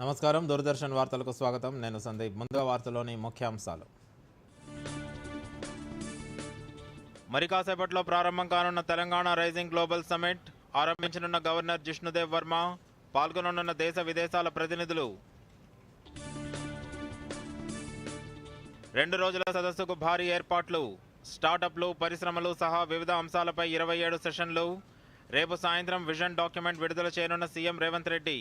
నమస్కారం. దూరదర్శన్ వార్తలకు స్వాగతం. నేను సందీప్. ముందుగా వార్తలోని ముఖ్యాంశాలు. మరి కాసేపట్లో ప్రారంభం కానున్న తెలంగాణ రైజింగ్ గ్లోబల్ సమిట్. ఆరంభించనున్న గవర్నర్ జిష్ణుదేవ్ వర్మ. పాల్గొననున్న దేశ విదేశాల ప్రతినిధులు. 2 రోజుల సదస్సుకు భారీ ఏర్పాట్లు. స్టార్టప్లు, పరిశ్రమలు సహా వివిధ అంశాలపై 27 సెషన్లు. రేపు సాయంత్రం విజన్ డాక్యుమెంట్ విడుదల చేయనున్న సీఎం రేవంత్ రెడ్డి.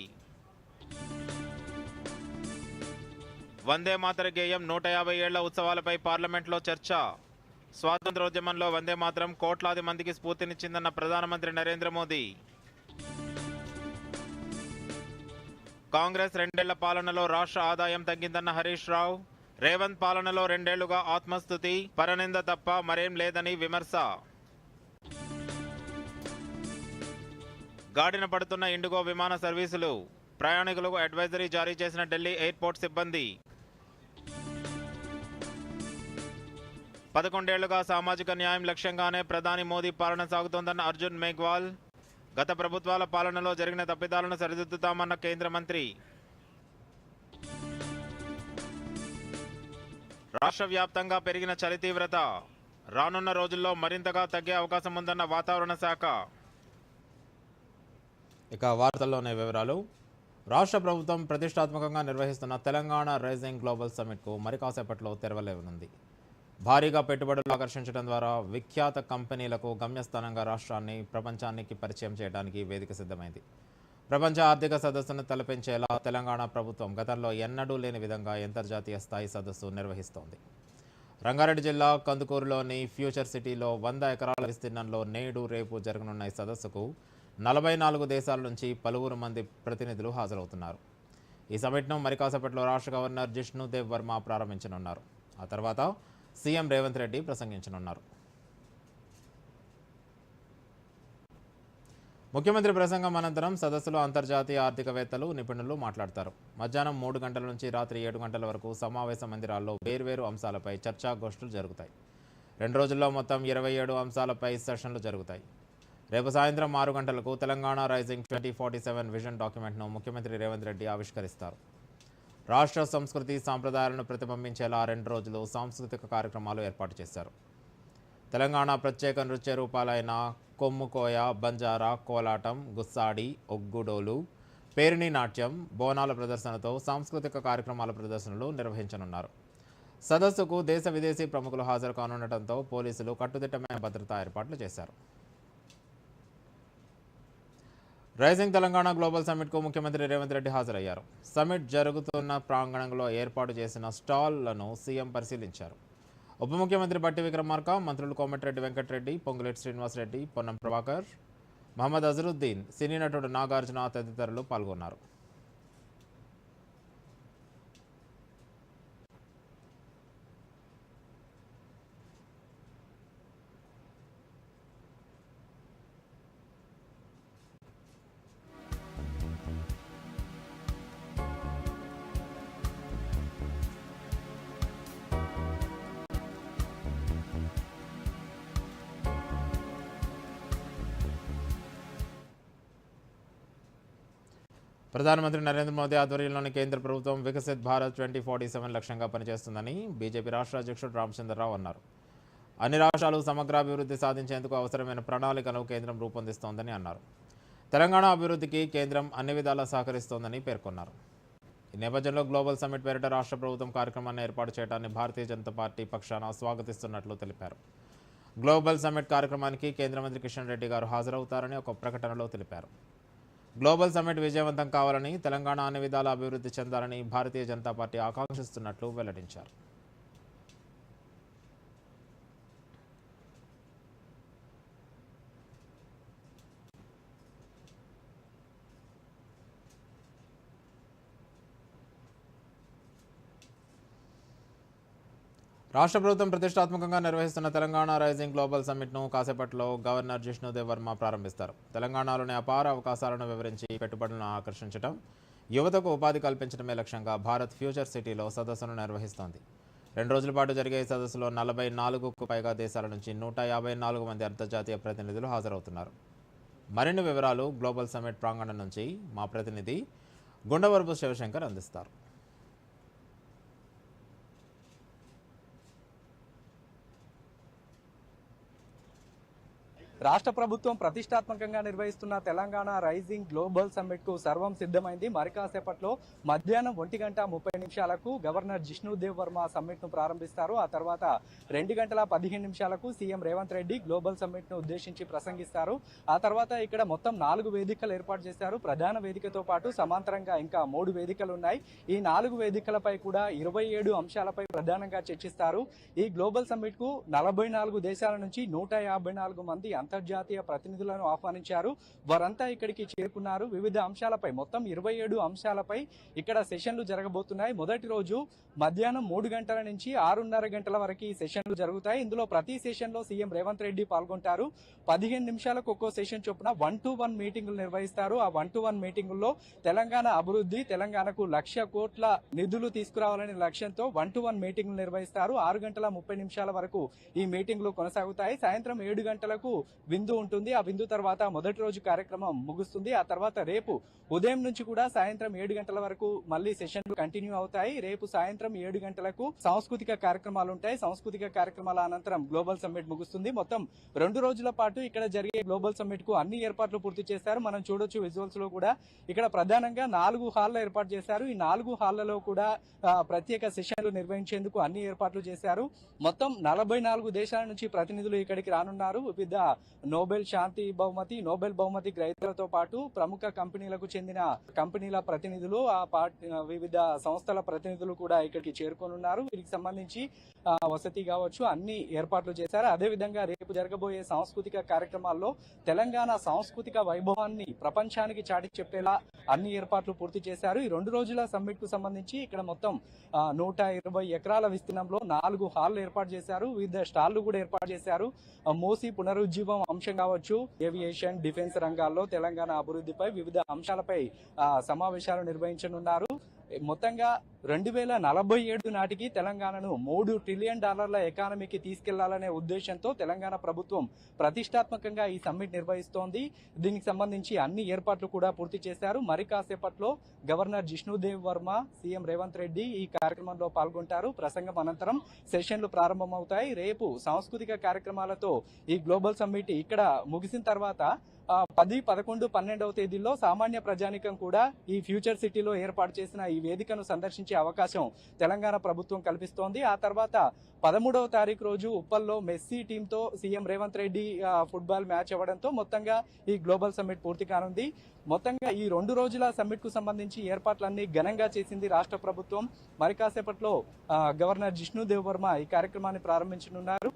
వందే మాతర గేయం 150 ఏళ్ల ఉత్సవాలపై పార్లమెంట్లో చర్చ. స్వాతంత్రోద్యమంలో వందే మాతరం కోట్లాది మందికి స్ఫూర్తినిచ్చిందన్న ప్రధానమంత్రి నరేంద్ర మోదీ. కాంగ్రెస్ 2 ఏళ్ల పాలనలో రాష్ట్ర ఆదాయం తగ్గిందన్న హరీష్ రావు. రేవంత్ పాలనలో 2 ఏళ్లుగా ఆత్మస్తుతి, పరనింద తప్ప మరేం లేదని విమర్శ. గాడిన పడుతున్న ఇండిగో విమాన సర్వీసులు. ప్రయాణికులకు అడ్వైజరీ జారీ చేసిన ఢిల్లీ ఎయిర్పోర్ట్ సిబ్బంది. 11 ఏళ్లుగా సామాజిక న్యాయం లక్ష్యంగానే ప్రధాని మోదీ పాలన సాగుతోందన్న అర్జున్ మేఘ్వాల్. గత ప్రభుత్వాల పాలనలో జరిగిన తప్పిదాలను సరిదిద్దుతామన్న కేంద్ర మంత్రి. రాష్ట్ర వ్యాప్తంగా పెరిగిన చలి తీవ్రత. రానున్న రోజుల్లో మరింతగా తగ్గే అవకాశం ఉందన్న వాతావరణ శాఖ. ఇక వార్తల్లోనే వివరాలు. రాష్ట్ర ప్రభుత్వం ప్రతిష్టాత్మకంగా నిర్వహిస్తున్న తెలంగాణ రైజింగ్ గ్లోబల్ సమిట్కు మరి కాసేపట్లో తెరవలేనుంది. భారీగా పెట్టుబడులు ఆకర్షించడం ద్వారా విఖ్యాత కంపెనీలకు గమ్యస్థానంగా రాష్ట్రాన్ని ప్రపంచానికి పరిచయం చేయడానికి వేదిక సిద్ధమైంది. ప్రపంచ ఆర్థిక సదస్సును తలపించేలా తెలంగాణ ప్రభుత్వం గతంలో ఎన్నడూ లేని విధంగా అంతర్జాతీయ స్థాయి సదస్సు నిర్వహిస్తోంది. రంగారెడ్డి జిల్లా కందుకూరులోని ఫ్యూచర్ సిటీలో 100 ఎకరాల విస్తీర్ణంలో నేడు రేపు జరగనున్న ఈ సదస్సుకు 44 దేశాల నుంచి పలువురు మంది ప్రతినిధులు హాజరవుతున్నారు. ఈ సమిట్ను మరి కాసేపట్లో రాష్ట్ర గవర్నర్ జిష్ణుదేవ్ వర్మ ప్రారంభించనున్నారు. ఆ తర్వాత సీఎం రేవంత్ రెడ్డి ప్రసంగించనున్నారు. ముఖ్యమంత్రి ప్రసంగం అనంతరం సదస్సులో అంతర్జాతీయ ఆర్థికవేత్తలు, నిపుణులు మాట్లాడతారు. మధ్యాహ్నం 3 గంటల నుంచి రాత్రి 7 గంటల వరకు సమావేశ మందిరాల్లో వేర్వేరు అంశాలపై చర్చాగోష్ఠులు జరుగుతాయి. 2 రోజుల్లో మొత్తం 27 అంశాలపై సెషన్లు జరుగుతాయి. రేపు సాయంత్రం 6 గంటలకు తెలంగాణ రైజింగ్ 2047 విజన్ డాక్యుమెంట్ను ముఖ్యమంత్రి రేవంత్ రెడ్డి ఆవిష్కరిస్తారు. రాష్ట్ర సంస్కృతి సాంప్రదాయాలను ప్రతిబింబించేలా 2 రోజులు సాంస్కృతిక కార్యక్రమాలు ఏర్పాటు చేశారు. తెలంగాణ ప్రత్యేక నృత్య రూపాలైన కొమ్ముకోయ, బంజారా, కోలాటం, గుస్సాడి, ఒగ్గుడోలు, పేరిణి నాట్యం, బోనాల ప్రదర్శనతో సాంస్కృతిక కార్యక్రమాల ప్రదర్శనలు నిర్వహించనున్నారు. సదస్సుకు దేశ విదేశీ ప్రముఖులు హాజరు కానుండటంతో పోలీసులు కట్టుదిట్టమైన భద్రతా ఏర్పాట్లు చేశారు. రైజింగ్ తెలంగాణ గ్లోబల్ సమిట్కు ముఖ్యమంత్రి రేవంత్ రెడ్డి హాజరయ్యారు. సమిట్ జరుగుతున్న ప్రాంగణంలో ఏర్పాటు చేసిన స్టాళ్లను సీఎం పరిశీలించారు. ఉప ముఖ్యమంత్రి బట్టి విక్రమార్క, మంత్రులు కోమటిరెడ్డి వెంకటరెడ్డి, పొంగులేటి శ్రీనివాసరెడ్డి, పొన్నం ప్రభాకర్, మహమ్మద్ అజరుద్దీన్, సినీ నటుడు నాగార్జున తదితరులు పాల్గొన్నారు. ప్రధానమంత్రి నరేంద్ర మోదీ ఆధ్వర్యంలోని కేంద్ర ప్రభుత్వం వికసిత్ భారత్ 2047 లక్ష్యంగా పనిచేస్తుందని బీజేపీ రాష్ట్ర అధ్యక్షుడు రామచంద్రరావు అన్నారు. అన్ని రాష్ట్రాలు సమగ్రాభివృద్ధి సాధించేందుకు అవసరమైన ప్రణాళికను కేంద్రం రూపొందిస్తోందని అన్నారు. తెలంగాణ అభివృద్ధికి కేంద్రం అన్ని విధాలా సహకరిస్తోందని పేర్కొన్నారు. ఈ నేపథ్యంలో గ్లోబల్ సమిట్ పేరిట రాష్ట్ర ప్రభుత్వం కార్యక్రమాన్ని ఏర్పాటు చేయడాన్ని భారతీయ జనతా పార్టీ పక్షాన స్వాగతిస్తున్నట్లు తెలిపారు. గ్లోబల్ సమిట్ కార్యక్రమానికి కేంద్ర మంత్రి కిషన్ రెడ్డి గారు హాజరవుతారని ఒక ప్రకటనలో తెలిపారు. గ్లోబల్ సమిట్ విజయవంతం కావాలని, తెలంగాణ అన్ని విధాల అభివృద్ధి చెందాలని భారతీయ జనతా పార్టీ ఆకాంక్షిస్తున్నట్లు వెల్లడించారు. రాష్ట్ర ప్రభుత్వం ప్రతిష్టాత్మకంగా నిర్వహిస్తున్న తెలంగాణ రైజింగ్ గ్లోబల్ సమిట్ను కాసేపట్లో గవర్నర్ జిష్ణుదేవ్ వర్మ ప్రారంభిస్తారు. తెలంగాణలోని అపార అవకాశాలను వివరించి పెట్టుబడులను ఆకర్షించడం, యువతకు ఉపాధి కల్పించడమే లక్ష్యంగా భారత్ ఫ్యూచర్ సిటీలో సదస్సును నిర్వహిస్తోంది. 2 రోజుల పాటు జరిగే ఈ సదస్సులో 44కు పైగా దేశాల నుంచి 154 మంది అంతర్జాతీయ ప్రతినిధులు హాజరవుతున్నారు. మరిన్ని వివరాలు గ్లోబల్ సమిట్ ప్రాంగణం నుంచి మా ప్రతినిధి గుండవరపు శివశంకర్ అందిస్తారు. రాష్ట్ర ప్రభుత్వం ప్రతిష్టాత్మకంగా నిర్వహిస్తున్న తెలంగాణ రైజింగ్ గ్లోబల్ సమ్మిట్ కు సర్వం సిద్ధమైంది. మరి కాసేపట్లో మధ్యాహ్నం 1:30 గవర్నర్ జిష్ణుదేవ్ వర్మ సమ్మిట్ ను ప్రారంభిస్తారు. ఆ తర్వాత 2:15 CM Revanth Reddy global summit ను ఉద్దేశించి ప్రసంగిస్తారు. ఆ తర్వాత ఇక్కడ మొత్తం 4 వేదికలు ఏర్పాటు చేశారు. ప్రధాన వేదికతో పాటు సమాంతరంగా ఇంకా 3 వేదికలు ఉన్నాయి. ఈ 4 వేదికలపై కూడా 27 అంశాలపై ప్రధానంగా చర్చిస్తారు. ఈ గ్లోబల్ సమ్మిట్ కు 44 దేశాల నుంచి 154 మంది అంతర్జాతీయ ప్రతినిధులను ఆహ్వానించారు. వారంతా ఇక్కడికి చేరుకున్నారు. వివిధ అంశాలపై మొత్తం 27 అంశాలపై ఇక్కడ సెషన్లు జరగబోతున్నాయి. మొదటి రోజు మధ్యాహ్నం 3 గంటల నుంచి 6:30 గంటల వరకు ఈ సెషన్లు జరుగుతాయి. ఇందులో ప్రతి సెషన్ లో సీఎం రేవంత్ రెడ్డి పాల్గొంటారు. 15 నిమిషాలకు ఒక్కో సెషన్ చొప్పున 1-to-1 మీటింగులు నిర్వహిస్తారు. ఆ 1-to-1 మీటింగుల్లో తెలంగాణ అభివృద్ధి, తెలంగాణకు 1,00,000 కోట్ల నిధులు తీసుకురావాలనే లక్ష్యంతో 1-to-1 మీటింగులు నిర్వహిస్తారు. 6:30 వరకు ఈ మీటింగులు కొనసాగుతాయి. సాయంత్రం 7 గంటలకు విందు ఉంటుంది. ఆ విందు తర్వాత మొదటి రోజు కార్యక్రమం ముగుస్తుంది. ఆ తర్వాత రేపు ఉదయం నుంచి కూడా సాయంత్రం 7 గంటల వరకు మళ్ళీ సెషన్లు కంటిన్యూ అవుతాయి. రేపు సాయంత్రం 7 గంటలకు సాంస్కృతిక కార్యక్రమాలు ఉంటాయి. సాంస్కృతిక కార్యక్రమాల అనంతరం గ్లోబల్ సమ్మిట్ ముగుస్తుంది. మొత్తం 2 రోజుల పాటు ఇక్కడ జరిగే గ్లోబల్ సమ్మిట్ కు అన్ని ఏర్పాట్లు పూర్తి చేశారు. మనం చూడొచ్చు విజువల్స్ లో కూడా ఇక్కడ ప్రధానంగా 4 హాళ్లు ఏర్పాటు చేశారు. ఈ 4 హాళ్లలో కూడా ప్రత్యేక సెషన్లు నిర్వహించేందుకు అన్ని ఏర్పాట్లు చేశారు. మొత్తం 44 దేశాల నుంచి ప్రతినిధులు ఇక్కడికి రానున్నారు. వివిధ నోబెల్ శాంతి బహుమతి, నోబెల్ బహుమతి గ్రహీతలతో పాటు ప్రముఖ కంపెనీలకు చెందిన కంపెనీల ప్రతినిధులు, వివిధ సంస్థల ప్రతినిధులు కూడా ఇక్కడికి చేరుకోనున్నారు. వీటికి సంబంధించి వసతి కావచ్చు అన్ని ఏర్పాట్లు చేశారు. అదేవిధంగా రేపు జరగబోయే సాంస్కృతిక కార్యక్రమాల్లో తెలంగాణ సాంస్కృతిక వైభవాన్ని ప్రపంచానికి చాటి చెప్పేలా అన్ని ఏర్పాట్లు పూర్తి చేశారు. ఈ 2 రోజుల సమ్మిట్ కు సంబంధించి ఇక్కడ మొత్తం 120 ఎకరాల విస్తీర్ణంలో 4 హాళ్లు ఏర్పాటు చేశారు. వివిధ స్టాళ్లు కూడా ఏర్పాటు చేశారు. మోసీ పునరుజ్జీవం అంశం కావచ్చు, ఏవియేషన్, డిఫెన్స్ రంగాల్లో తెలంగాణ అభివృద్ధిపై వివిధ అంశాలపై సమావేశాలు నిర్వహించనున్నారు. మొత్తంగా 2047 నాటికి తెలంగాణను $3 ట్రిలియన్ ఎకానమీకి తీసుకెళ్లాలనే ఉద్దేశంతో తెలంగాణ ప్రభుత్వం ప్రతిష్టాత్మకంగా ఈ సమ్మిట్ నిర్వహిస్తోంది. దీనికి సంబంధించి అన్ని ఏర్పాట్లు కూడా పూర్తి చేశారు. మరి కాసేపట్లో గవర్నర్ జిష్ణుదేవ్ వర్మ, సీఎం రేవంత్ రెడ్డి ఈ కార్యక్రమంలో పాల్గొంటారు. ప్రసంగం అనంతరం సెషన్లు ప్రారంభమవుతాయి. రేపు సాంస్కృతిక కార్యక్రమాలతో ఈ గ్లోబల్ సమ్మిట్ ఇక్కడ ముగిసిన తర్వాత 10, 11, 12వ తేదీల్లో సామాన్య ప్రజానికం కూడా ఈ ఫ్యూచర్ సిటీలో ఏర్పాటు చేసిన ఈ వేదికను సందర్శించే అవకాశం తెలంగాణ ప్రభుత్వం కల్పిస్తోంది. ఆ తర్వాత 13వ తారీఖు రోజు ఉప్పల్లో మెస్సీ టీంతో CM Revanth Reddy football match అవ్వడంతో మొత్తంగా ఈ గ్లోబల్ సమ్మిట్ పూర్తి కానుంది. మొత్తంగా ఈ 2 రోజుల సమ్మిట్ కు సంబంధించి ఏర్పాట్లన్నీ ఘనంగా చేసింది రాష్ట్ర ప్రభుత్వం. మరి కాసేపట్లో గవర్నర్ జిష్ణుదేవ్ వర్మ ఈ కార్యక్రమాన్ని ప్రారంభించనున్నారు.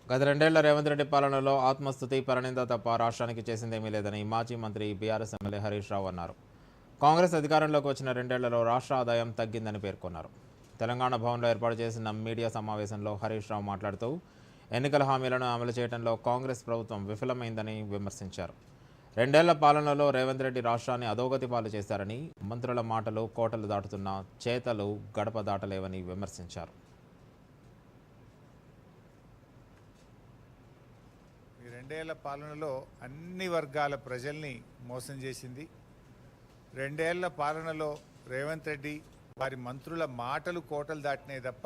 గత 2 ఏళ్ల రేవంత్ రెడ్డి పాలనలో ఆత్మస్తుతి, పరనింద తప్ప రాష్ట్రానికి చేసిందేమీ లేదని మాజీ మంత్రి బీఆర్ఎస్ ఎమ్మెల్యే హరీష్ రావు అన్నారు. కాంగ్రెస్ అధికారంలోకి వచ్చిన 2 ఏళ్లలో రాష్ట్ర ఆదాయం తగ్గిందని పేర్కొన్నారు. తెలంగాణ భవన్లో ఏర్పాటు చేసిన మీడియా సమావేశంలో హరీష్ రావు మాట్లాడుతూ ఎన్నికల హామీలను అమలు చేయడంలో కాంగ్రెస్ ప్రభుత్వం విఫలమైందని విమర్శించారు. 2 ఏళ్ల పాలనలో రేవంత్ రెడ్డి రాష్ట్రాన్ని అధోగతి పాలు చేశారని, మంత్రుల మాటలు కోటలు దాటుతున్న చేతలు గడప దాటలేవని విమర్శించారు. 2 ఏళ్ల పాలనలో అన్ని వర్గాల ప్రజల్ని మోసం చేసింది. 2 ఏళ్ల పాలనలో రేవంత్ రెడ్డి వారి మంత్రుల మాటలు కోటలు దాటినాయి తప్ప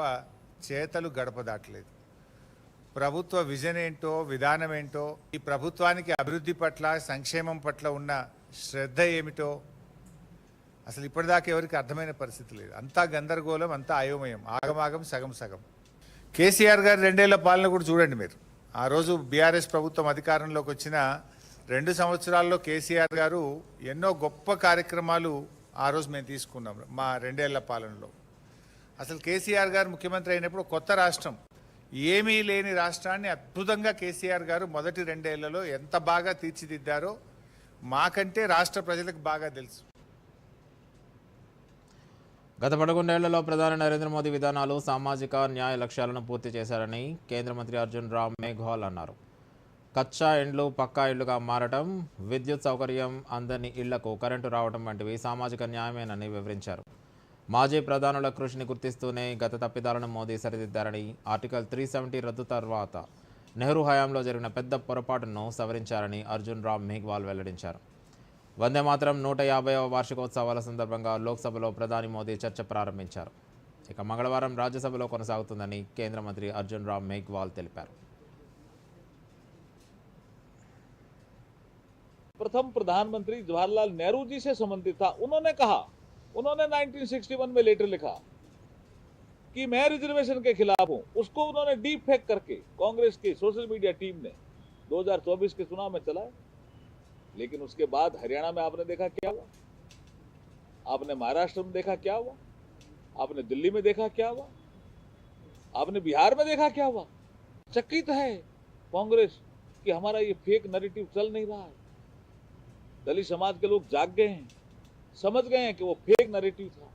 చేతలు గడప దాటలేదు. ప్రభుత్వ విజన్ ఏంటో, విధానం ఏంటో, ఈ ప్రభుత్వానికి అభివృద్ధి పట్ల, సంక్షేమం పట్ల ఉన్న శ్రద్ధ ఏమిటో అసలు ఇప్పటిదాకా ఎవరికి అర్థమైన పరిస్థితి లేదు. అంతా గందరగోళం, అంతా అయోమయం, ఆగమాగం, సగం సగం. కేసీఆర్ గారు 2 ఏళ్ల పాలన కూడా చూడండి మీరు. ఆ రోజు బీఆర్ఎస్ ప్రభుత్వం అధికారంలోకి వచ్చిన 2 సంవత్సరాల్లో కేసీఆర్ గారు ఎన్నో గొప్ప కార్యక్రమాలు ఆ రోజు మేము తీసుకున్నాం మా 2 ఏళ్ల పాలనలో. అసలు కేసీఆర్ గారు ముఖ్యమంత్రి అయినప్పుడు కొత్త రాష్ట్రం, ఏమీ లేని రాష్ట్రాన్ని అద్భుతంగా కేసీఆర్ గారు మొదటి 2 ఏళ్లలో ఎంత బాగా తీర్చిదిద్దారో మాకంటే రాష్ట్ర ప్రజలకు బాగా తెలుసు. గత 11 ఏళ్లలో ప్రధాని నరేంద్ర మోదీ విధానాలు సామాజిక న్యాయ లక్ష్యాలను పూర్తి చేశారని కేంద్ర మంత్రి అర్జున్ రామ్ మేఘ్వాల్ అన్నారు. కచ్చా ఇండ్లు పక్కా ఇళ్లుగా మారటం, విద్యుత్ సౌకర్యం, అందని ఇళ్లకు కరెంటు రావడం వంటివి సామాజిక న్యాయమేనని వివరించారు. మాజీ ప్రధానుల కృషిని గుర్తిస్తూనే గత తప్పిదాలను మోదీ సరిదిద్దారని, ఆర్టికల్ 370 రద్దు తర్వాత నెహ్రూ హయాంలో జరిగిన పెద్ద పొరపాటును సవరించారని అర్జున్ రామ్ మేఘ్వాల్ వెల్లడించారు. వందే మాతరం 150వ వార్షికోత్సవాల సందర్భంగా లోక్సభలో ప్రధాని మోదీ చర్చ ప్రారంభించారు. ఇక మంగళవారం రాజ్యసభలో కొనసాగుతుందని కేంద్ర మంత్రి అర్జున్ రామ్ మేఘ్వాల్ తెలిపారు. प्रथम प्रधानमंत्री जवाहरलाल नेहरू जी से संबंधित था। उन्होंने कहा, उन्होंने 1961 में लेटर लिखा कि मैं रिजर्वेशन के खिलाफ हूं। उसको उन्होंने डीप फेक करके कांग्रेस की सोशल मीडिया टीम ने 2024 के चुनाव में चलाया। लेकिन उसके बाद हरियाणा में आपने देखा क्या हुआ, आपने महाराष्ट्र में देखा क्या हुआ, आपने दिल्ली में देखा क्या हुआ, आपने बिहार में देखा क्या हुआ। चकित है कांग्रेस कि हमारा ये फेक नैरेटिव चल नहीं रहा है। दलित समाज के लोग जाग गए हैं, समझ गए हैं कि वो फेक नैरेटिव था।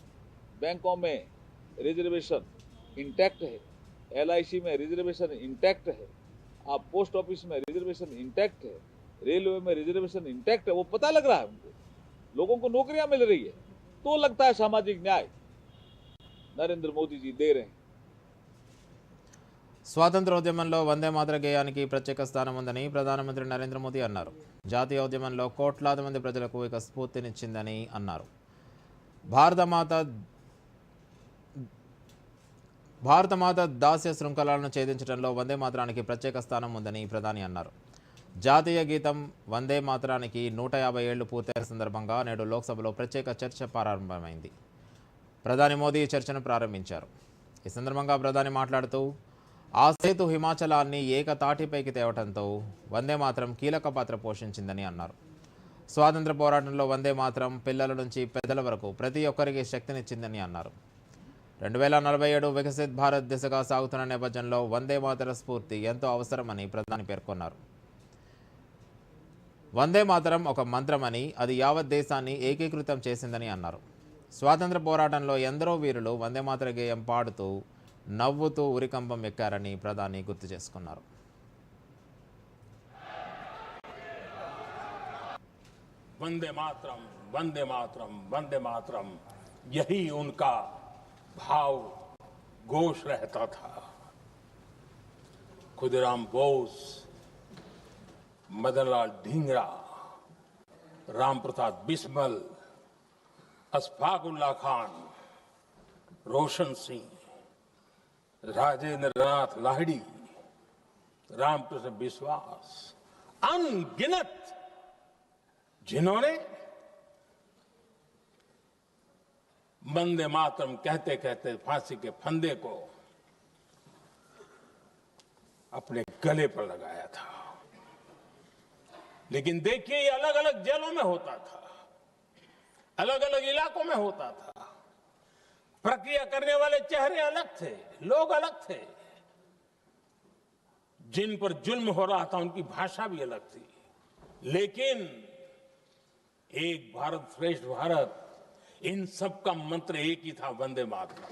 बैंकों में रिजर्वेशन इंटैक्ट है, LIC में रिजर्वेशन इंटैक्ट है, आप पोस्ट ऑफिस में रिजर्वेशन इंटैक्ट है, रेलवे में रिजर्वेशन इंटैक्ट है। वो पता लग रहा है उनको, लोगों को नौकरियां मिल रही है। तो लगता है सामाजिक न्याय नरेंद्र मोदी जी दे रहे हैं। స్వాతంత్రోద్యమంలో వందే మాతర గేయానికి ప్రత్యేక స్థానం ఉందని ప్రధానమంత్రి నరేంద్ర మోదీ అన్నారు. జాతీయ ఉద్యమంలో కోట్లాది మంది ప్రజలకు ఇక స్ఫూర్తినిచ్చిందని అన్నారు. భారతమాత దాస్య శృంఖలాలను ఛేదించడంలో వందే మాతరానికి ప్రత్యేక స్థానం ఉందని ప్రధాని అన్నారు. జాతీయ గీతం వందే మాతరానికి 150 ఏళ్లు పూర్తయిన సందర్భంగా నేడు లోక్సభలో ప్రత్యేక చర్చ ప్రారంభమైంది. ప్రధాని మోదీ చర్చను ప్రారంభించారు. ఈ సందర్భంగా ప్రధాని మాట్లాడుతూ ఆ సేతు హిమాచలాన్ని ఏకతాటిపైకి తేవడంతో వందే మాతరం కీలక పాత్ర పోషించిందని అన్నారు. స్వాతంత్ర పోరాటంలో వందే మాతరం పిల్లల నుంచి పెద్దల వరకు ప్రతి ఒక్కరికి శక్తినిచ్చిందని అన్నారు. 2047 వికసిత్ భారత్ దిశగా సాగుతున్న నేపథ్యంలో వందే మాతర స్ఫూర్తి ఎంతో అవసరమని ప్రధాని పేర్కొన్నారు. వందే మాతరం ఒక మంత్రమని, అది యావత్ దేశాన్ని ఏకీకృతం చేసిందని అన్నారు. స్వాతంత్ర పోరాటంలో ఎందరో వీరులు వందే మాతర గేయం పాడుతూ నవ్వుతూ ఉరికంబం ఎక్కారని ప్రధాని గుర్తు చేసుకున్నారు. वंदे मातरम, वंदे मातरम, वंदे मातरम, यही उनका भाव घोष रहता था। खुदीराम बोस, मदनलाल ढींगरा, राम प्रसाद बिस्मल, अशफाकुल्ला खान, रोशन सिंह, राजेंद्र नाथ लाहिड़ी, रामकृष्ण विश्वास, अनगिनत जिन्होंने वंदे मातरम कहते कहते फांसी के फंदे को अपने गले पर लगाया था। लेकिन देखिए, ये अलग अलग जेलों में होता था, अलग अलग इलाकों में होता था। प्रक्रिया करने वाले चेहरे अलग थे, लोग अलग थे, जिन पर जुल्म हो रहा था उनकी भाषा भी अलग थी। लेकिन एक भारत श्रेष्ठ भारत, इन सब का मंत्र एक ही था, वंदे मातरम।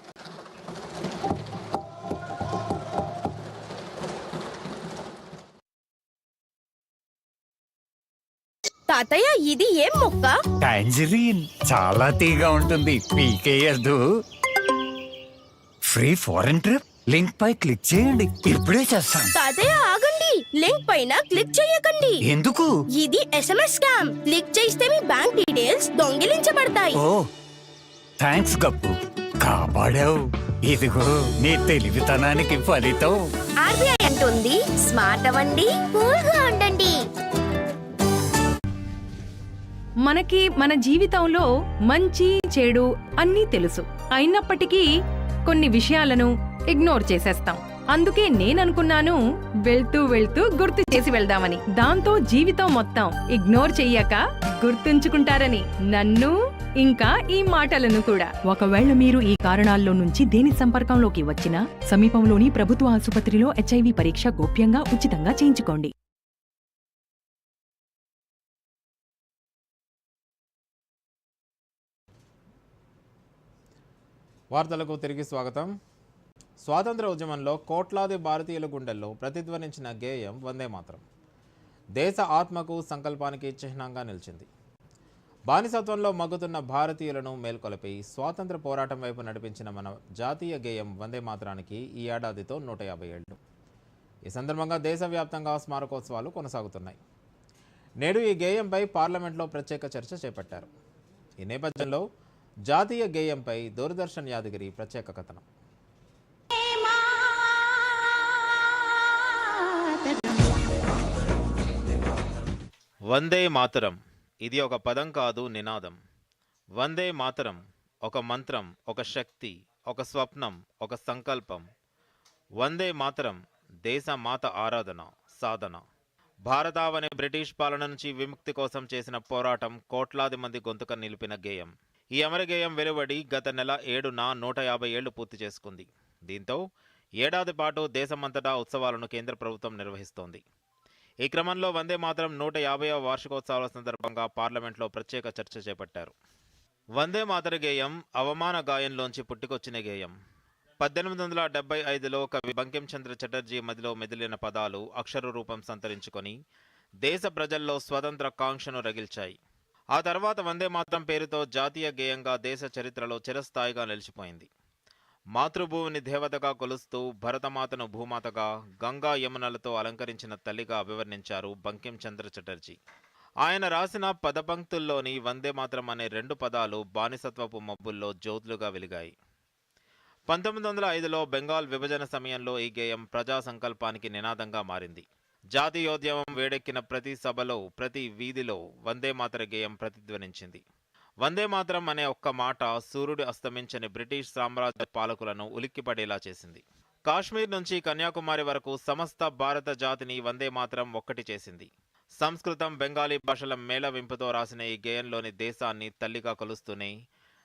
తాతయ్య ఇది ఏం మొక్క? టాంజరీన్ చాలా తీగా ఉంటుంది, పీకేయద్దు. ఫ్రీ ఫారెన్ ట్రిప్ లింక్ పై క్లిక్ చేయండి, ఇప్పుడే చేస్తాను. తాతయ్య ఆగండి, లింక్ పైన క్లిక్ చేయకండి. ఎందుకు? ఇది SMS స్కామ్. క్లిక్ చేస్తే మీ బ్యాంక్ డీటెయిల్స్ దొంగిలించబడతాయి. ఓ థ్యాంక్స్ గప్పు, కాపాడావు. ఇదిగో నీ తెలివితనానికి ఫలితం. RBI అంటుంది, స్మార్ట్ అవ్వండి, కూల్ గా ఉండండి. మనకి మన జీవితంలో మంచి చెడు అన్నీ తెలుసు. అయినప్పటికీ కొన్ని విషయాలను ఇగ్నోర్ చేసేస్తాం. అందుకే నేననుకున్నాను వెళ్తూ వెళ్తూ గుర్తు చేసి వెళ్దామని. దాంతో జీవితం మొత్తం ఇగ్నోర్ చెయ్యక గుర్తుంచుకుంటారని, నన్ను ఇంకా ఈ మాటలను కూడా. ఒకవేళ మీరు ఈ కారణాల్లో నుంచి దేని సంపర్కంలోకి వచ్చినా సమీపంలోని ప్రభుత్వ ఆసుపత్రిలో HIV పరీక్ష గోప్యంగా ఉచితంగా చేయించుకోండి. వార్తలకు తిరిగి స్వాగతం. స్వాతంత్ర ఉద్యమంలో కోట్లాది భారతీయుల గుండెల్లో ప్రతిధ్వనించిన గేయం వందే మాతరం దేశ ఆత్మకు సంకల్పానికి చిహ్నంగా నిలిచింది. బానిసత్వంలో మగ్గుతున్న భారతీయులను మేల్కొలిపి స్వాతంత్ర పోరాటం వైపు నడిపించిన మన జాతీయ గేయం వందే మాతరానికి ఈ ఏడాదితో 150 ఏళ్లు. ఈ సందర్భంగా దేశవ్యాప్తంగా స్మారకోత్సవాలు కొనసాగుతున్నాయి. నేడు ఈ గేయంపై పార్లమెంట్లో ప్రత్యేక చర్చ చేపట్టారు. ఈ నేపథ్యంలో జాతీయ గేయంపై దూరదర్శన్ యాదగిరి ప్రత్యేక కథనం. వందే మాతరం, ఇది ఒక పదం కాదు, నినాదం. వందే మాతరం ఒక మంత్రం, ఒక శక్తి, ఒక స్వప్నం, ఒక సంకల్పం. వందే మాతరం దేశ మాత ఆరాధన, సాధన. భారతావని బ్రిటిష్ పాలన నుంచి విముక్తి కోసం చేసిన పోరాటం కోట్లాది మంది గొంతుక నిలిపిన గేయం. ఈ అమర గేయం వెలువడి గత నెల 7న 150 ఏళ్లు పూర్తి చేసుకుంది. దీంతో ఏడాది పాటు దేశమంతటా ఉత్సవాలను కేంద్ర ప్రభుత్వం నిర్వహిస్తోంది. ఈ క్రమంలో వందే మాతరం 150వ వార్షికోత్సవాల సందర్భంగా పార్లమెంట్లో ప్రత్యేక చర్చ చేపట్టారు. వందే మాతర గేయం అవమాన గాయంలోంచి పుట్టుకొచ్చిన గేయం. 1875లో కవి బంకిం చంద్ర చటర్జీ మదిలో మెదిలిన పదాలు అక్షర రూపం సంతరించుకొని దేశ ప్రజల్లో స్వతంత్ర కాంక్షను రగిల్చాయి. ఆ తర్వాత వందే మాతరం పేరుతో జాతీయ గేయంగా దేశ చరిత్రలో చిరస్థాయిగా నిలిచిపోయింది. మాతృభూమిని దేవతగా కొలుస్తూ భరతమాతను భూమాతగా, గంగా యమునలతో అలంకరించిన తల్లిగా అభివర్ణించారు బంకిం చంద్ర చటర్జీ. ఆయన రాసిన పదపంక్తుల్లోని వందే మాతరం అనే 2 పదాలు బానిసత్వపు మబ్బుల్లో జ్యోతులుగా వెలిగాయి. 1905లో బెంగాల్ విభజన సమయంలో ఈ గేయం ప్రజా సంకల్పానికి నినాదంగా మారింది. జాతీయోద్యమం వేడెక్కిన ప్రతి సభలో, ప్రతి వీధిలో వందే మాతర గేయం ప్రతిధ్వనించింది. వందే మాతరం అనే ఒక్క మాట సూర్యుడు అస్తమించని బ్రిటిష్ సామ్రాజ్య పాలకులను ఉలిక్కిపడేలా చేసింది. కాశ్మీర్ నుంచి కన్యాకుమారి వరకు సమస్త భారత జాతిని వందే మాతరం ఒక్కటి చేసింది. సంస్కృతం, బెంగాలీ భాషల మేళవింపుతో రాసిన ఈ గేయంలోని దేశాన్ని తల్లిగా కొలుస్తూనే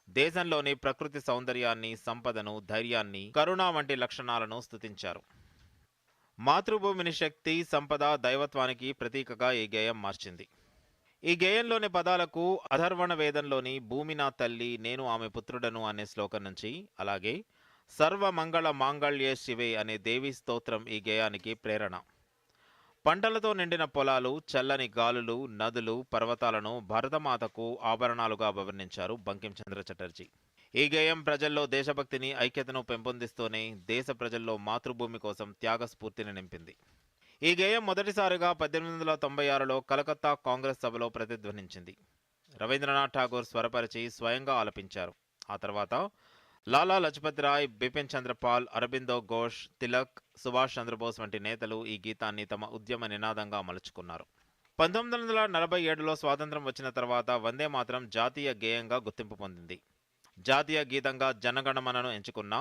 దేశంలోని ప్రకృతి సౌందర్యాన్ని, సంపదను, ధైర్యాన్ని, కరుణ వంటి లక్షణాలను స్తుతించారు. మాతృభూమిని శక్తి, సంపద, దైవత్వానికి ప్రతీకగా ఈ గేయం మార్చింది. ఈ గేయంలోని పదాలకు అధర్వణ వేదంలోని భూమి నా తల్లి, నేను ఆమె పుత్రుడను అనే శ్లోకం నుంచి, అలాగే సర్వమంగళ మాంగళ్యే శివే అనే దేవీ స్తోత్రం ఈ గేయానికి ప్రేరణ. పంటలతో నిండిన పొలాలు, చల్లని గాలులు, నదులు, పర్వతాలను భారతమాతకు ఆభరణాలుగా వర్ణించారు బంకిం చంద్ర చటర్జీ. ఈ గేయం ప్రజల్లో దేశభక్తిని, ఐక్యతను పెంపొందిస్తూనే దేశ ప్రజల్లో మాతృభూమి కోసం త్యాగస్ఫూర్తిని నింపింది. ఈ గేయం మొదటిసారిగా 1896లో కలకత్తా కాంగ్రెస్ సభలో ప్రతిధ్వనించింది. రవీంద్రనాథ్ ఠాగూర్ స్వరపరిచి స్వయంగా ఆలపించారు. ఆ తర్వాత లాలా లజపత్ రాయ్, బిపిన్ చంద్రపాల్, అరబిందో ఘోష్, తిలక్, సుభాష్ చంద్రబోస్ వంటి నేతలు ఈ గీతాన్ని తమ ఉద్యమ నినాదంగా మలుచుకున్నారు. 1947లో స్వాతంత్రం వచ్చిన తర్వాత వందే మాతరం జాతీయ గేయంగా గుర్తింపు పొందింది. జాతీయ గీతంగా జనగణమనను ఎంచుకున్న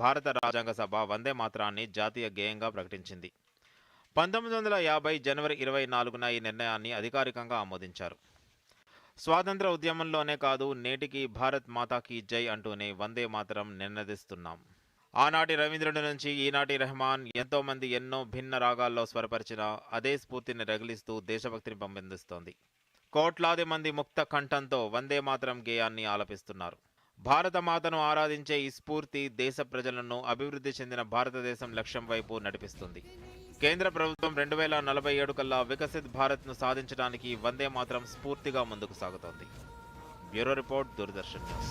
భారత రాజ్యాంగ సభ వందే మాతరాన్ని జాతీయ గేయంగా ప్రకటించింది. 1950 జనవరి 24న ఈ నిర్ణయాన్ని అధికారికంగా ఆమోదించారు. స్వాతంత్ర ఉద్యమంలోనే కాదు, నేటికి భారత్ మాతాకి జై అంటూనే వందే మాతరం నినదిస్తున్నాం. ఆనాటి రవీంద్రుడి నుంచి ఈనాటి రెహమాన్ ఎంతో మంది ఎన్నో భిన్న రాగాల్లో స్వరపరిచిన అదే స్ఫూర్తిని రగిలిస్తూ దేశభక్తిని పెంపొందిస్తోంది. కోట్లాది మంది ముక్త కంఠంతో వందే మాతరం గేయాన్ని ఆలపిస్తున్నారు. భారత మాతను ఆరాధించే ఈ స్ఫూర్తి దేశ ప్రజలను అభివృద్ధి చెందిన భారతదేశం లక్ష్యం వైపు నడిపిస్తుంది. కేంద్ర ప్రభుత్వం 2047 కల్లా వికసిత్ భారత్ను సాధించడానికి వందే మాతరం స్ఫూర్తిగా ముందుకు సాగుతోంది. Bureau report, Doordarshan news.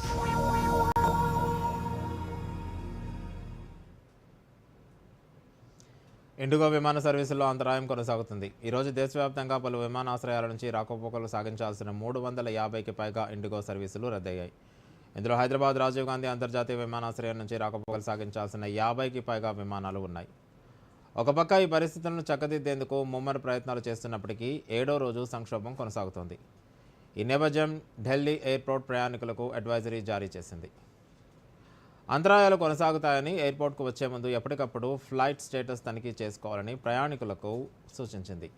IndiGo విమాన సర్వీసుల్లో అంతరాయం కొనసాగుతుంది. ఈరోజు దేశవ్యాప్తంగా పలు విమానాశ్రయాల నుంచి రాకపోకలు సాగించాల్సిన 350కి పైగా ఇండిగో సర్వీసులు రద్దయ్యాయి. ఇందులో హైదరాబాద్ రాజీవ్ గాంధీ అంతర్జాతీయ విమానాశ్రయం నుంచి రాకపోకలు సాగించాల్సిన 50కి పైగా విమానాలు ఉన్నాయి. ఒక పక్క ఈ పరిస్థితులను చక్కదిద్దేందుకు ముమ్మర ప్రయత్నాలు చేస్తున్నప్పటికీ 7వ రోజు సంక్షోభం కొనసాగుతోంది. ఈ నేపథ్యం ఢిల్లీ ఎయిర్పోర్ట్ ప్రయాణికులకు అడ్వైజరీ జారీ చేసింది. అంతరాయాలు కొనసాగుతాయని, ఎయిర్పోర్ట్కు వచ్చే ముందు ఎప్పటికప్పుడు ఫ్లైట్ స్టేటస్ తనిఖీ చేసుకోవాలని ప్రయాణికులకు సూచించింది.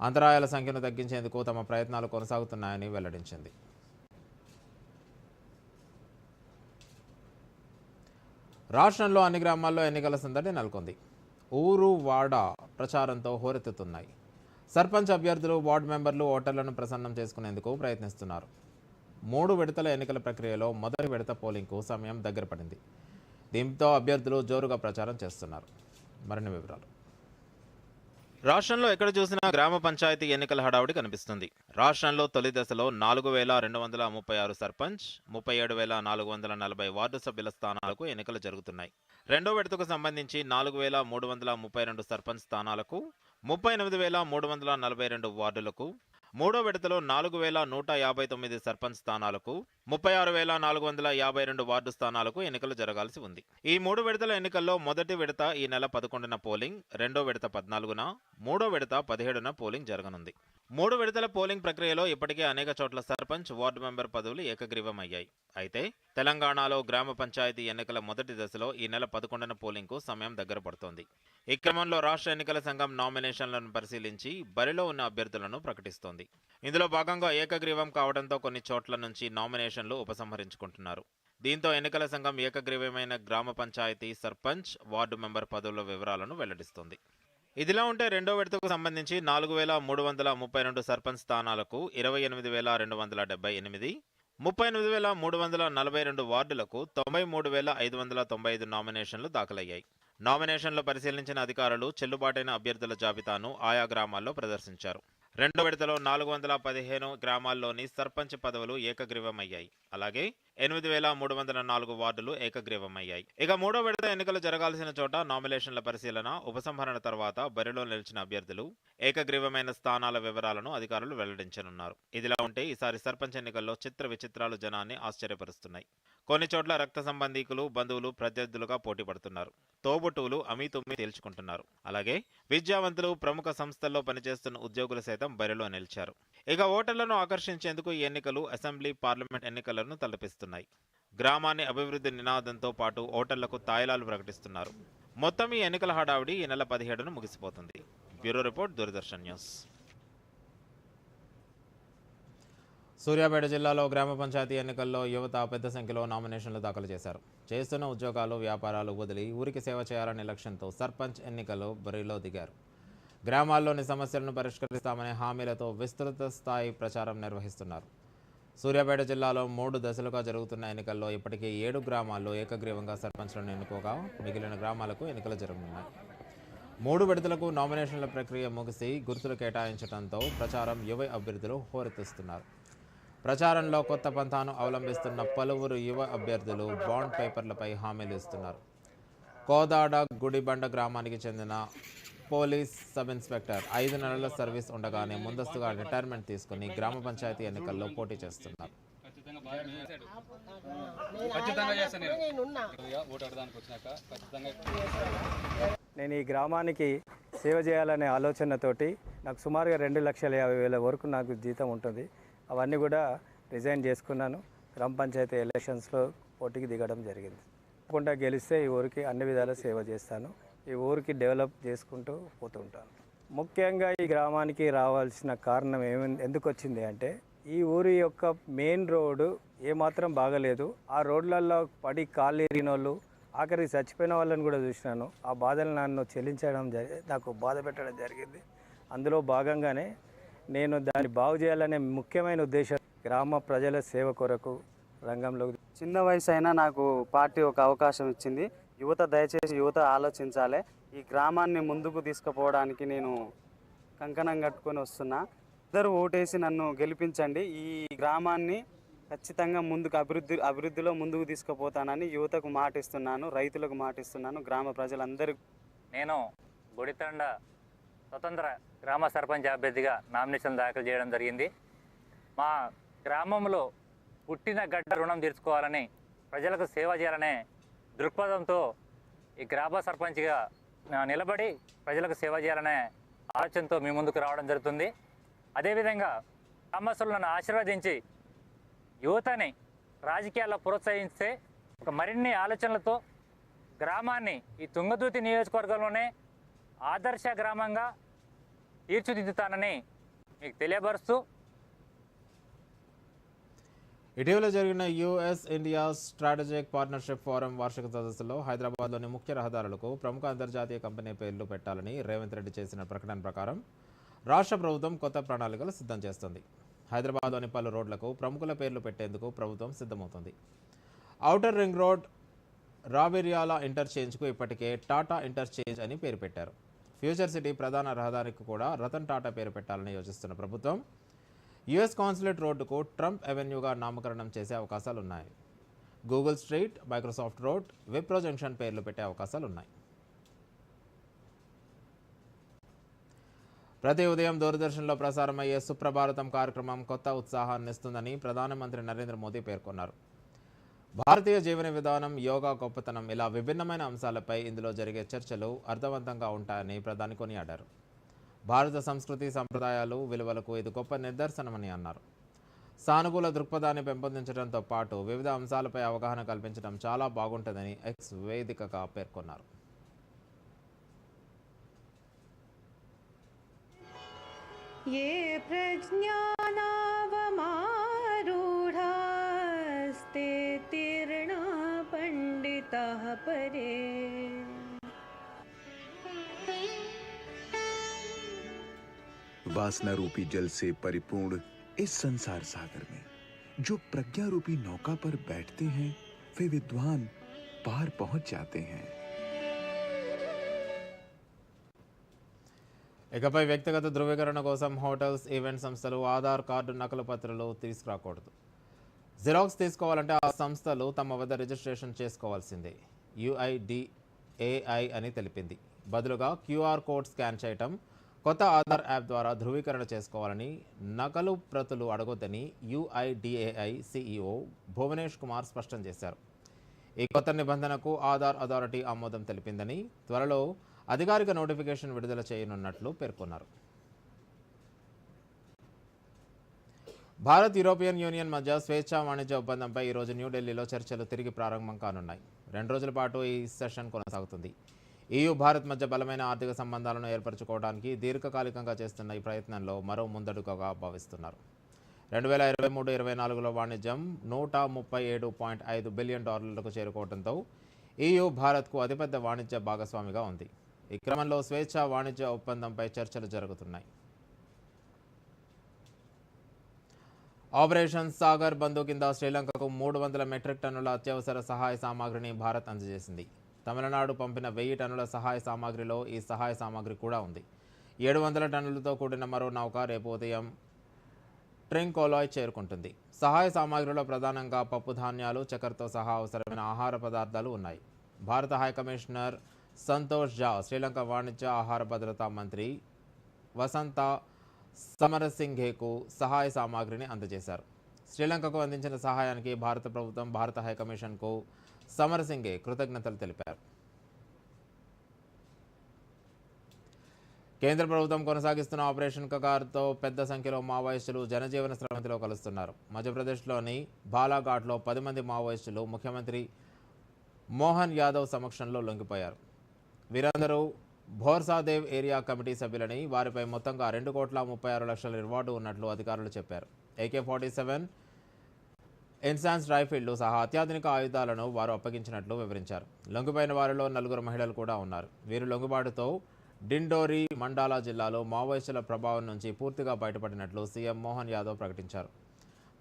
అంతరాయాల సంఖ్యను తగ్గించేందుకు తమ ప్రయత్నాలు కొనసాగుతున్నాయని వెల్లడించింది. రాష్ట్రంలో అన్ని గ్రామాల్లో ఎన్నికల సందడి నెలకొంది. ఊరు వాడ ప్రచారంతో హోరెత్తుతున్నాయి. సర్పంచ్ అభ్యర్థులు, వార్డు మెంబర్లు ఓటర్లను ప్రసన్నం చేసుకునేందుకు ప్రయత్నిస్తున్నారు. 3 విడతల ఎన్నికల ప్రక్రియలో మొదటి విడత పోలింగ్కు సమయం దగ్గర పడింది. దీంతో అభ్యర్థులు జోరుగా ప్రచారం చేస్తున్నారు. మరిన్ని వివరాలు. రాష్ట్రంలో ఎక్కడ చూసినా గ్రామ పంచాయతీ ఎన్నికల హడావుడి కనిపిస్తుంది. రాష్ట్రంలో తొలి దశలో 4236 సర్పంచ్, 37,440 వార్డు సభ్యుల స్థానాలకు ఎన్నికలు జరుగుతున్నాయి. రెండో విడతకు సంబంధించి 4332 సర్పంచ్ స్థానాలకు, 38,342 వార్డులకు, మూడో విడతలో 4,159 సర్పంచ్ స్థానాలకు 36,452 వార్డు స్థానాలకు ఎన్నికలు జరగాల్సి ఉంది. ఈ 3 విడతల ఎన్నికల్లో మొదటి విడత ఈ నెల 11న పోలింగ్, రెండో విడత 14న, మూడో విడత 17న పోలింగ్ జరగనుంది. 3 విడతల పోలింగ్ ప్రక్రియలో ఇప్పటికే అనేక చోట్ల సర్పంచ్, వార్డు మెంబర్ పదవులు ఏకగ్రీవమయ్యాయి. అయితే తెలంగాణలో గ్రామ పంచాయతీ ఎన్నికల మొదటి దశలో ఈ నెల 11న పోలింగ్కు సమయం దగ్గర పడుతోంది. ఈ క్రమంలో రాష్ట్ర ఎన్నికల సంఘం నామినేషన్లను పరిశీలించి బరిలో ఉన్న అభ్యర్థులను ప్రకటిస్తోంది. ఇందులో భాగంగా ఏకగ్రీవం కావడంతో కొన్ని చోట్ల నుంచి నామినేషన్లు ఉపసంహరించుకుంటున్నారు. దీంతో ఎన్నికల సంఘం ఏకగ్రీవమైన గ్రామ పంచాయతీ సర్పంచ్, వార్డు మెంబర్ పదవుల వివరాలను వెల్లడిస్తోంది. ఇదిలా ఉంటే రెండో విడతకు సంబంధించి 4,332 సర్పంచ్ స్థానాలకు 28,278, 38,342 వార్డులకు 93,595 నామినేషన్లు దాఖలయ్యాయి. నామినేషన్లు పరిశీలించిన అధికారులు చెల్లుబాటైన అభ్యర్థుల జాబితాను ఆయా గ్రామాల్లో ప్రదర్శించారు. రెండో విడతలో 415 గ్రామాల్లోని సర్పంచ్ పదవులు ఏకగ్రీవమయ్యాయి. అలాగే 8,304 వార్డులు ఏకగ్రీవమయ్యాయి. ఇక మూడో విడత ఎన్నికలు జరగాల్సిన చోట నామినేషన్ల పరిశీలన, ఉపసంహరణ తర్వాత బరిలో నిలిచిన అభ్యర్థులు, ఏకగ్రీవమైన స్థానాల వివరాలను అధికారులు వెల్లడించనున్నారు. ఇదిలా ఉంటే ఈసారి సర్పంచ్ ఎన్నికల్లో చిత్ర విచిత్రాలు జనాన్ని ఆశ్చర్యపరుస్తున్నాయి. కొన్ని చోట్ల రక్త సంబంధీకులు, బంధువులు ప్రత్యర్థులుగా పోటీ పడుతున్నారు. తోబుట్టువులు అమీతుమ్మి తేల్చుకుంటున్నారు. అలాగే విద్యావంతులు, ప్రముఖ సంస్థల్లో పనిచేస్తున్న ఉద్యోగులు సైతం బరిలో నిలిచారు. ఇక ఓటర్లను ఆకర్షించేందుకు ఈ ఎన్నికలు అసెంబ్లీ, పార్లమెంట్ ఎన్నికలను తలపిస్తున్నాయి. గ్రామాన్ని అభివృద్ధి నినాదంతో పాటు ఓటర్లకు తాయిలాలు ప్రకటిస్తున్నారు. మొత్తం ఈ ఎన్నికల హడావిడి ఈ నెల 17న ముగిసిపోతుంది. Bureau report, Doordarshan news. Suryapet జిల్లాలో గ్రామ పంచాయతీ ఎన్నికల్లో యువత పెద్ద సంఖ్యలో నామినేషన్లు దాఖలు చేశారు. చేస్తున్న ఉద్యోగాలు, వ్యాపారాలు వదిలి ఊరికి సేవ చేయాలనే లక్ష్యంతో సర్పంచ్ ఎన్నికల్లో బరిలో దిగారు. గ్రామాల్లోని సమస్యలను పరిష్కరిస్తామనే హామీలతో విస్తృత స్థాయి ప్రచారం నిర్వహిస్తున్నారు. సూర్యాపేట జిల్లాలో 3 దశలుగా జరుగుతున్న ఎన్నికల్లో ఇప్పటికే 7 గ్రామాల్లో ఏకగ్రీవంగా సర్పంచ్లను ఎన్నుకోగా మిగిలిన గ్రామాలకు ఎన్నికలు జరగనున్నాయి. 3 విడతలకు నామినేషన్ల ప్రక్రియ ముగిసి గుర్తులు కేటాయించడంతో ప్రచారం యువ అభ్యర్థులు హోరెత్తిస్తున్నారు. ప్రచారంలో కొత్త పంథాను అవలంబిస్తున్న పలువురు యువ అభ్యర్థులు బాండ్ పేపర్లపై హామీలు ఇస్తున్నారు. కోదాడ గుడిబండ గ్రామానికి చెందిన పోలీస్ సబ్ ఇన్స్పెక్టర్ 5 నెలల సర్వీస్ ఉండగానే ముందస్తుగా రిటైర్మెంట్ తీసుకుని గ్రామ పంచాయతీ ఎన్నికల్లో పోటీ చేస్తున్నారు. నేను ఈ గ్రామానికి సేవ చేయాలనే ఆలోచనతోటి నాకు సుమారుగా 2,50,000 వరకు నాకు జీతం ఉంటుంది. అవన్నీ కూడా రిజైన్ చేసుకున్నాను. గ్రామ పంచాయతీ ఎలక్షన్స్లో పోటీకి దిగడం జరిగింది. తప్పకుండా గెలిస్తే ఈ ఊరికి అన్ని విధాలా సేవ చేస్తాను. ఈ ఊరికి డెవలప్ చేసుకుంటూ పోతుంటాను. ముఖ్యంగా ఈ గ్రామానికి రావాల్సిన కారణం ఎందుకు వచ్చింది అంటే ఈ ఊరి యొక్క మెయిన్ రోడ్డు ఏమాత్రం బాగలేదు. ఆ రోడ్లలో పడి కాళ్ళు ఎరిగిన వాళ్ళు, ఆఖరికి చచ్చిపోయిన వాళ్ళని కూడా చూసినాను. ఆ బాధలు నన్ను చెల్లించడం నాకు బాధ పెట్టడం జరిగింది. అందులో భాగంగానే నేను దాన్ని బాగు చేయాలనే ముఖ్యమైన ఉద్దేశం గ్రామ ప్రజల సేవ కొరకు రంగంలో. చిన్న వయసు అయినా నాకు పార్టీ ఒక అవకాశం ఇచ్చింది. దయచేసి యువత ఆలోచించాలి. ఈ గ్రామాన్ని ముందుకు తీసుకుపోవడానికి నేను కంకణం కట్టుకొని వస్తున్నా. అందరూ ఓటేసి నన్ను గెలిపించండి. ఈ గ్రామాన్ని ఖచ్చితంగా ముందుకు అభివృద్ధిలో ముందుకు తీసుకుపోతానని యువతకు మాటిస్తున్నాను, రైతులకు మాటిస్తున్నాను, గ్రామ ప్రజలందరూ. నేను బొడితండ స్వతంత్ర గ్రామ సర్పంచ్ అభ్యర్థిగా నామినేషన్ దాఖలు చేయడం జరిగింది. మా గ్రామంలో పుట్టిన గడ్డ రుణం తీర్చుకోవాలని, ప్రజలకు సేవ చేయాలనే దృక్పథంతో ఈ గ్రామ సర్పంచ్గా నిలబడి ప్రజలకు సేవ చేయాలనే ఆలోచనతో మీ ముందుకు రావడం జరుగుతుంది. అదేవిధంగా గ్రామస్తులు నన్ను ఆశీర్వదించి యువతని రాజకీయాల్లో ప్రోత్సహిస్తే ఒక మరిన్ని ఆలోచనలతో గ్రామాన్ని ఈ తుంగతుర్తి నియోజకవర్గంలోనే ఆదర్శ గ్రామంగా తీర్చిదిద్దుతానని మీకు తెలియపరుస్తూ, ఇటీవల జరిగిన US India strategic partnership forum వార్షిక సదస్సులో హైదరాబాద్లోని ముఖ్య రహదారులకు ప్రముఖ అంతర్జాతీయ కంపెనీ పేర్లు పెట్టాలని రేవంత్ రెడ్డి చేసిన ప్రకటన ప్రకారం రాష్ట్ర ప్రభుత్వం కొత్త ప్రణాళికలు సిద్ధం చేస్తుంది. హైదరాబాద్లోని పలు రోడ్లకు ప్రముఖుల పేర్లు పెట్టేందుకు ప్రభుత్వం సిద్ధమవుతుంది. ఔటర్ రింగ్ రోడ్ రాబిర్యాల ఇంటర్చేంజ్కు ఇప్పటికే టాటా ఇంటర్చేంజ్ అని పేరు పెట్టారు. ఫ్యూచర్ సిటీ ప్రధాన రహదారికి కూడా రతన్ టాటా పేరు పెట్టాలని యోచిస్తున్న ప్రభుత్వం యుఎస్ కాన్సులేట్ రోడ్డుకు ట్రంప్ అవెన్యూగా నామకరణం చేసే అవకాశాలున్నాయి. Google street, Microsoft road, Wipro junction పేర్లు పెట్టే అవకాశాలున్నాయి. ప్రతి ఉదయం దూరదర్శన్లో ప్రసారమయ్యే సుప్రభారతం కార్యక్రమం కొత్త ఉత్సాహాన్ని ఇస్తుందని ప్రధానమంత్రి నరేంద్ర మోదీ పేర్కొన్నారు. భారతీయ జీవన విధానం, యోగా గొప్పతనం ఇలా విభిన్నమైన అంశాలపై ఇందులో జరిగే చర్చలు అర్థవంతంగా ఉంటాయని ప్రధాని కొనియాడారు. భారత సంస్కృతి, సంప్రదాయాలు, విలువలకు ఇది గొప్ప నిదర్శనమని అన్నారు. సానుకూల దృక్పథాన్ని పెంపొందించడంతో పాటు వివిధ అంశాలపై అవగాహన కల్పించడం చాలా బాగుంటుందని ఎక్స్ వేదికగా పేర్కొన్నారు. ये प्रज्ञानावमारूढास्ते तीर्णा पंडिताः परे वासना रूपी जल से परिपूर्ण इस संसार सागर में जो प्रज्ञा रूपी नौका पर बैठते हैं वे विद्वान पार पहुंच जाते हैं. ఇకపై వ్యక్తిగత ధృవీకరణ కోసం హోటల్స్, ఈవెంట్ సంస్థలు ఆధార్ కార్డు నకలు పత్రాలు తీసుకురాకూడదు. జిరాక్స్ తీసుకోవాలంటే ఆ సంస్థలు తమ వద్ద రిజిస్ట్రేషన్ చేసుకోవాల్సిందే. UIDAI అని తెలిపింది. బదులుగా QR కోడ్ స్కాన్ చేయటం, కొత్త ఆధార్ యాప్ ద్వారా ధృవీకరణ చేసుకోవాలని, నకలు ప్రతులు అడగొద్దని UIDAI CEO భువనేష్ కుమార్ స్పష్టం చేశారు. ఈ కొత్త నిబంధనకు ఆధార్ అథారిటీ ఆమోదం తెలిపిందని, త్వరలో అధికారిక నోటిఫికేషన్ విడుదల చేయనున్నట్లు పేర్కొన్నారు. భారత్, యూరోపియన్ యూనియన్ మధ్య స్వేచ్ఛా వాణిజ్య ఒప్పందంపై ఈరోజు న్యూఢిల్లీలో చర్చలు తిరిగి ప్రారంభం కానున్నాయి. 2 రోజుల పాటు ఈ సెషన్ కొనసాగుతుంది. EU, భారత్ మధ్య బలమైన ఆర్థిక సంబంధాలను ఏర్పరచుకోవడానికి దీర్ఘకాలికంగా చేస్తున్న ఈ ప్రయత్నంలో మరో ముందడుగుగా భావిస్తున్నారు. 2023-24లో వాణిజ్యం $137.5 బిలియన్ చేరుకోవడంతో EU భారత్కు అతిపెద్ద వాణిజ్య భాగస్వామిగా ఉంది. ఈ క్రమంలో స్వేచ్ఛా వాణిజ్య ఒప్పందంపై చర్చలు జరుగుతున్నాయి. ఆపరేషన్ సాగర్ బంధు కింద శ్రీలంకకు 300 మెట్రిక్ టన్నుల అత్యవసర సహాయ సామాగ్రిని భారత్ అందజేసింది. తమిళనాడు పంపిన 1000 టన్నుల సహాయ సామాగ్రిలో ఈ సహాయ సామాగ్రి కూడా ఉంది. 700 టన్నులతో కూడిన మరో నౌక రేపు ఉదయం ట్రింకోలాయ్ చేరుకుంటుంది. సహాయ సామాగ్రిలో ప్రధానంగా పప్పు ధాన్యాలు, చక్కెరతో సహా అవసరమైన ఆహార పదార్థాలు ఉన్నాయి. భారత హైకమిషనర్ సంతోష్ ఝా శ్రీలంక వాణిజ్య, ఆహార భద్రతా మంత్రి వసంత సమరసింఘేకు సహాయ సామాగ్రిని అందజేశారు. శ్రీలంకకు అందించిన సహాయానికి భారత ప్రభుత్వం, భారత హైకమిషన్కు సమరసింఘే కృతజ్ఞతలు తెలిపారు. కేంద్ర ప్రభుత్వం కొనసాగిస్తున్న ఆపరేషన్ కగార్తో పెద్ద సంఖ్యలో మావోయిస్టులు జనజీవన స్రవంతిలో కలుస్తున్నారు. మధ్యప్రదేశ్లోని బాలాఘాట్లో 10 మంది మావోయిస్టులు ముఖ్యమంత్రి మోహన్ యాదవ్ సమక్షంలో లొంగిపోయారు. వీరందరూ భోర్సాదేవ్ ఏరియా కమిటీ సభ్యులని, వారిపై మొత్తంగా 2,36,00,000 రివార్డు ఉన్నట్లు అధికారులు చెప్పారు. AK-47 ఇన్సాన్స్ రైఫిళ్లు సహా అత్యాధునిక ఆయుధాలను వారు అప్పగించినట్లు వివరించారు. లొంగిపోయిన వారిలో 4 మహిళలు కూడా ఉన్నారు. వీరు లొంగుబాటుతో డిండోరి, మండాలా జిల్లాలో మావోయిస్టుల ప్రభావం నుంచి పూర్తిగా బయటపడినట్లు సీఎం మోహన్ యాదవ్ ప్రకటించారు.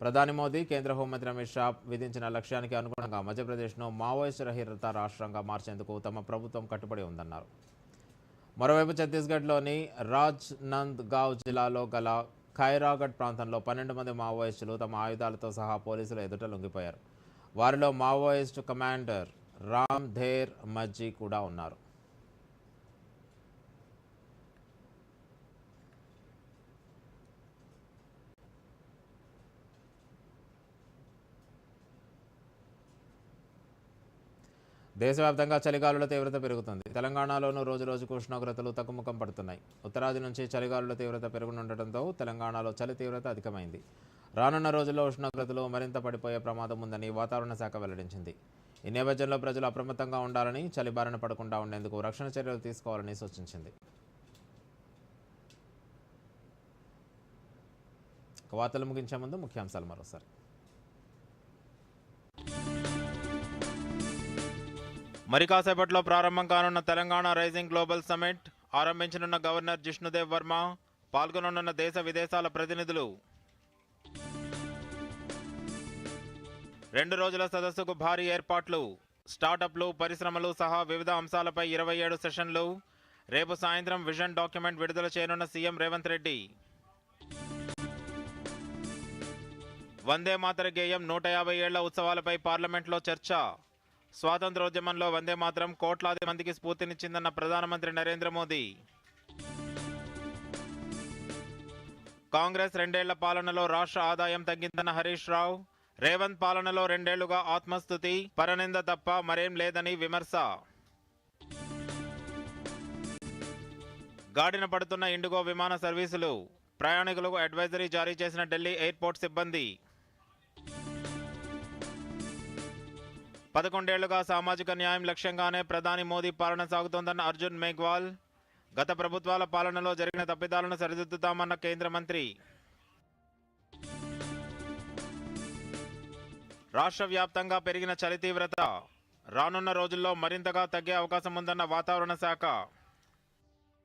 ప్రధాని మోదీ, కేంద్ర హోంమంత్రి అమిత్ షా విధించిన లక్ష్యానికి అనుగుణంగా మధ్యప్రదేశ్ను మావోయిస్టు రహిత రాష్ట్రంగా మార్చేందుకు తమ ప్రభుత్వం కట్టుబడి ఉందన్నారు. మరోవైపు ఛత్తీస్గఢ్లోని రాజ్నంద్గావ్ జిల్లాలో గల ఖైరాగఢ్ ప్రాంతంలో 12 మంది మావోయిస్టులు తమ ఆయుధాలతో సహా పోలీసుల ఎదుట లొంగిపోయారు. వారిలో మావోయిస్టు కమాండర్ రామ్ ధేర్ మజ్జీ కూడా ఉన్నారు. దేశవ్యాప్తంగా చలిగాలుల తీవ్రత పెరుగుతుంది. తెలంగాణలోనూ రోజురోజుకు ఉష్ణోగ్రతలు తగ్గుముఖం పడుతున్నాయి. ఉత్తరాది నుంచి చలిగాలుల తీవ్రత పెరుగుతుండటంతో తెలంగాణలో చలి తీవ్రత అధికమైంది. రానున్న రోజుల్లో ఉష్ణోగ్రతలు మరింత పడిపోయే ప్రమాదం ఉందని వాతావరణ శాఖ వెల్లడించింది. ఈ నేపథ్యంలో ప్రజలు అప్రమత్తంగా ఉండాలని, చలి బారిన పడకుండా ఉండేందుకు రక్షణ చర్యలు తీసుకోవాలని సూచించింది. వార్తలు ముగించే ముందు ముఖ్యాంశాలు మరోసారి. మరి కాసేపట్లో ప్రారంభం కానున్న తెలంగాణ రైజింగ్ గ్లోబల్ సమ్మిట్, ఆరంభించనున్న గవర్నర్ జిష్ణుదేవ్ వర్మ, పాల్గొననున్న దేశ విదేశాల ప్రతినిధులు. 2 రోజుల సదస్సుకు భారీ ఏర్పాట్లు, స్టార్టప్లు, పరిశ్రమలు సహా వివిధ అంశాలపై 27 సెషన్లు. రేపు సాయంత్రం విజన్ డాక్యుమెంట్ విడుదల చేయనున్న సీఎం రేవంత్ రెడ్డి. వందే మాతర గేయం 150 ఏళ్ల ఉత్సవాలపై పార్లమెంట్లో చర్చ. స్వాతంత్రోద్యమంలో వందే మాతరం కోట్లాది మందికి స్ఫూర్తినిచ్చిందన్న ప్రధానమంత్రి నరేంద్ర మోదీ. కాంగ్రెస్ 2 ఏళ్ల పాలనలో రాష్ట్ర ఆదాయం తగ్గిందన్న హరీష్ రావు. రేవంత్ పాలనలో 2 ఏళ్లుగా ఆత్మస్తుతి, పరనింద తప్ప మరేం లేదని విమర్శ. గాడిన పడుతున్న ఇండిగో విమాన సర్వీసులు, ప్రయాణికులకు అడ్వైజరీ జారీ చేసిన ఢిల్లీ ఎయిర్పోర్ట్ సిబ్బంది. 11 ఏళ్లుగా సామాజిక న్యాయం లక్ష్యంగానే ప్రధాని మోదీ పాలన సాగుతోందన్న అర్జున్ మేఘ్వాల్. గత ప్రభుత్వాల పాలనలో జరిగిన తప్పిదాలను సరిదిద్దుతామన్న కేంద్ర మంత్రి. రాష్ట్ర వ్యాప్తంగా పెరిగిన చలి తీవ్రత, రానున్న రోజుల్లో మరింతగా తగ్గే అవకాశం ఉందన్న వాతావరణ శాఖ.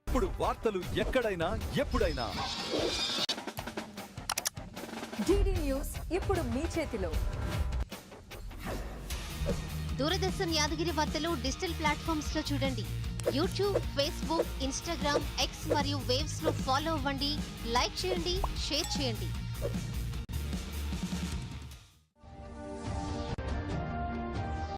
ఇప్పుడు వార్తలు ఎక్కడైనా ఎప్పుడైనా DD న్యూస్ ఇప్పుడు మీ చేతిలో. దూరదర్శన్ యాదగిరి వార్తలు డిజిటల్ ప్లాట్ఫామ్స్ లో చూడండి. యూట్యూబ్, ఫేస్బుక్, ఇన్స్టాగ్రామ్, X మరియు వేవ్స్ లో ఫాలో అవ్వండి, లైక్ చేయండి, షేర్ చేయండి.